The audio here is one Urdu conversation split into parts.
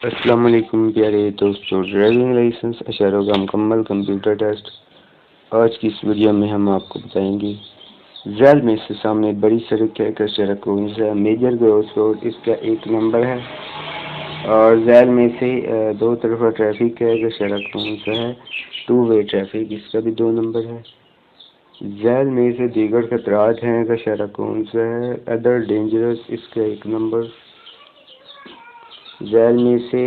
السلام علیکم پیارے دوستوں، ڈرائیونگ لائسنس اشاروں کا مکمل کمپیوٹر ٹیسٹ۔ آج کی اس ویڈیو میں ہم آپ کو بتائیں گے ذیل میں سے سامنے بڑی سڑک ہے، کشہرہ کون سا میجر کراس روڈ اس کا 1 نمبر ہے، اور ذیل میں سے دو طرفہ ٹریفک ہے، کشہرہ کون سا ہے 2 وے ٹریفک، اس کا بھی 2 نمبر ہے۔ ذیل میں سے دیگر خطرات ہیں، کشہرہ کون سا ہے ادر ڈینجرس، اس کا 1 نمبر۔ ذیل میں سے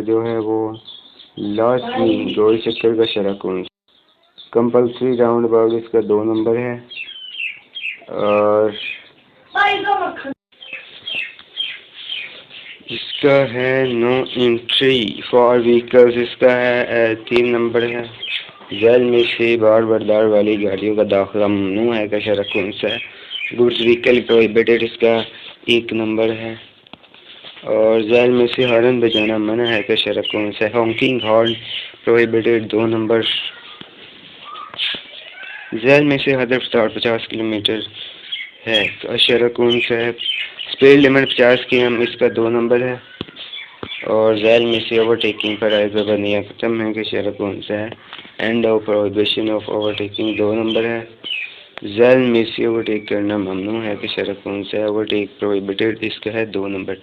جو ہے وہ لاسٹ مین گول چکر کا شرح کون سا کمپلسری راؤنڈ اباؤٹ، اس کا 2 نمبر ہے، اور اس کا ہے نو انٹری فار وہیکلز، اس کا ہے 3 نمبر ہے۔ ذیل میں سے بار بردار والی گاڑیوں کا داخلہ ممنوع ہے، کا شرح کون سا ہے گڈز وہیکل پروہیبیٹڈ، اس کا 1 نمبر ہے۔ اور ذیل میں سے ہارن بجانا منع ہے، کا شرح کون سا ہے ہانکنگ ہارن پروہیبیٹڈ، 2 نمبر۔ ذیل میں سے حد رفتار 50 کلومیٹر ہے، کا شرح کون سا ہے اسپیڈ لمٹ 50 km، اس کا 2 نمبر ہے۔ اور ذیل میں سے اوور ٹیکنگ پر عائد پابندیاں ختم ہیں، کا شرح کون سا ہے and of prohibition of over taking, 2 number ہے۔ ذیل میں سے اوور ٹیک کرنا ممنوع ہے، کہ شرح کون سا ہے اوور ٹیک پروہیبیٹڈ، اس کا ہے 2 نمبر۔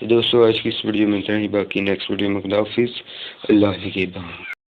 دوستو آج کی اس ویڈیو میں اتنا ہی، باقی نیکسٹ ویڈیو میں خدا حافظ، اللہ نگہبان۔